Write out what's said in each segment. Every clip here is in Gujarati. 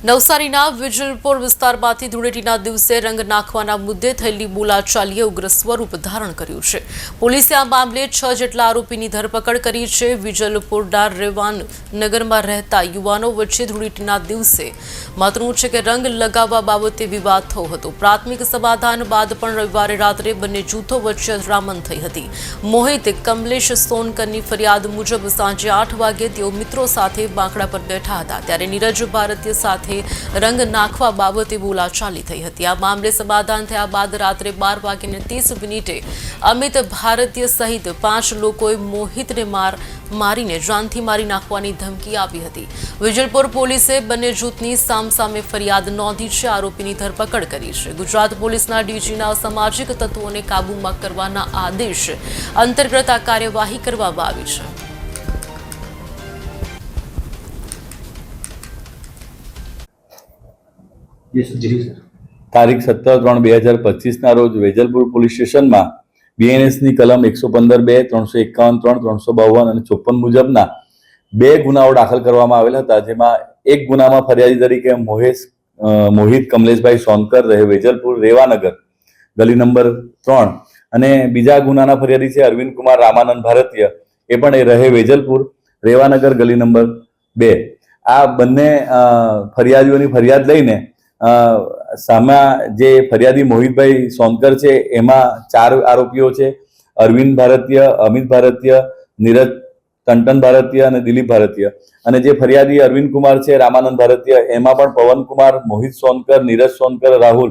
નવસારીના વિજલપુર વિસ્તારમાંથી ધૂળેટીના દિવસે રંગ નાખવાના મુદ્દે થયેલી બોલાચાલીએ ઉગ્ર સ્વરૂપ ધારણ કર્યું છે। પોલીસે આ મામલે 6 જેટલા આરોપીની ધરપકડ કરી છે। વિજલપુરના રેવાન નગરમાં રહેતા યુવાનો વચ્ચે ધૂળેટીના દિવસે મહત્વનું છે કે રંગ લગાવવા બાબતે વિવાદ થયો હતો। પ્રાથમિક સમાધાન બાદ પણ રવિવારે રાત્રે બંને જૂથો વચ્ચે અથડામણ થઈ હતી। મોહિત કમલેશ સોનકરની ફરિયાદ મુજબ સાંજે 8 વાગે તેઓ મિત્રો સાથે બાંકડા પર બેઠા હતા ત્યારે નીરજ ભારતીય સાથે રંગ નાખવા બાબતે બોલાચાલી થઈ હતી। આ મામલે સમાધાન થયા બાદ રાત્રે 12:30 અમિત ભારતીય સહિત 5 લોકોએ મોહિતને મારીને જાનથી મારી નાખવાની ધમકી આપી હતી। વિજલપુર પોલીસે બંને જૂથની સામસામે ફરિયાદ નોંધી છે। આરોપીની ધરપકડ કરી છે। ગુજરાત પોલીસના ડીજીના સામાજિક તત્વોને કાબૂમાં કરવાના આદેશ અંતર્ગત આ કાર્યવાહી કરવામાં આવી છે। તારીખ 17/3/2025 રોજ વેજલપુર પોલીસ સ્ટેશનમાં બીએનએસની કલમ 115(2), 351(3), 352 અને 54 મુજબના 2 ગુનાઓ દાખલ કરવામાં આવેલા હતા। જેમાં એક ગુનામાં ફરિયાદી તરીકે મોહિત કમલેશભાઈ સોનકર રહે વેજલપુર રેવાનગર ગલી નંબર 3 અને બીજા ગુનાના ફરિયાદી છે અરવિંદ કુમાર રામાનંદ ભારતીય, એ પણ રહે વેજલપુર રેવાનગર ગલી નંબર 2। આ બંને ફરિયાદીઓની ફરિયાદ લઈને સામે જે ફરિયાદી મોહિતભાઈ સોનકર છે એમાં 4 આરોપીઓ છે, અરવિંદ ભારતીય, અમિત ભારતીય, નીરજ ટંટન ભારતીય અને દિલીપ ભારતીય। અને જે ફરિયાદી અરવિંદ કુમાર છે રામાનંદ ભારતીય એમાં પણ પવન કુમાર, મોહિત સોનકર, નીરજ સોનકર, રાહુલ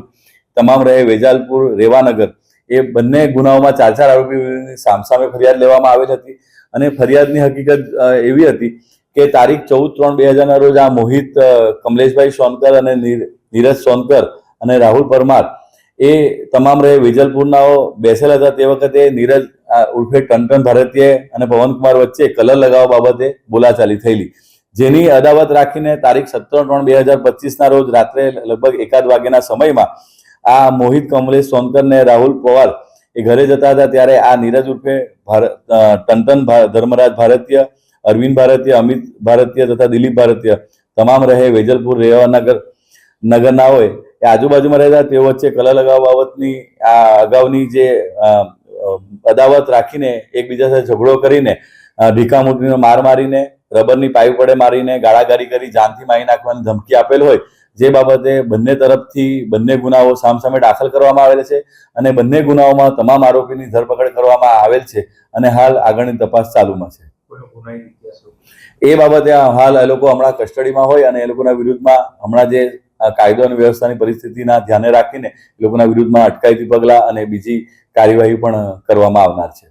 તમામ રહે વેજાલપુર રેવાનગર। એ બંને ગુનાઓમાં 4 આરોપીઓની સામસામે ફરિયાદ લેવામાં આવેલ હતી અને ફરિયાદની હકીકત એવી હતી કે તારીખ 14/3/2000 ના રોજ આ મોહિત કમલેશભાઈ સોનકર અને નીરજ સોનકર અને રાહુલ પરમાર એ તમામ રહે વેજલપુરનાઓ બેસેલા હતા। તે વખતે નીરજ ઉર્ફે ટંટન ભારતીય અને પવનકુમાર વચ્ચે કલર લગાવવા બાબતે બોલાચાલી થયેલી, જેની અદાવત રાખીને તારીખ 17/3/2025 ના રોજ રાત્રે લગભગ 1 વાગ્યાના સમયમાં આ મોહિત કમલેશ સોનકર ને રાહુલ પવાર એ ઘરે જતા હતા ત્યારે આ નીરજ ઉર્ફે ટંટન ધર્મરાજ ભારતીય, અરવિંદ ભારતીય, અમિત ભારતીય તથા દિલીપ ભારતીય તમામ રહે વેજલપુર રેવાનગર નગરના હોય એ આજુબાજુમાં રહેતા તેઓ વચ્ચે કલર લગાવવા બાબતની આ અગાઉની જે અદાવત રાખીને એકબીજા સાથે ઝઘડો કરીને ઢીકામૂટીનો માર મારીને, રબરની પાઇપ વડે મારીને, ગાળાગારી કરી જાનથી મારી નાખવાની ધમકી આપેલ હોય, જે બાબતે બંને તરફથી બંને ગુનાઓ સામસામે દાખલ કરવામાં આવેલ છે અને બંને ગુનાઓમાં તમામ આરોપીની ધરપકડ કરવામાં આવેલ છે અને હાલ આગળની તપાસ ચાલુમાં છે। એ બાબતે હાલ એ લોકો હમણાં કસ્ટડીમાં હોય અને એ લોકોના વિરુદ્ધમાં હમણાં જે કાયદો અને વ્યવસ્થાની પરિસ્થિતિના ધ્યાને રાખીને એ લોકોના વિરુદ્ધમાં અટકાયતી પગલાં અને બીજી કાર્યવાહી પણ કરવામાં આવનાર છે।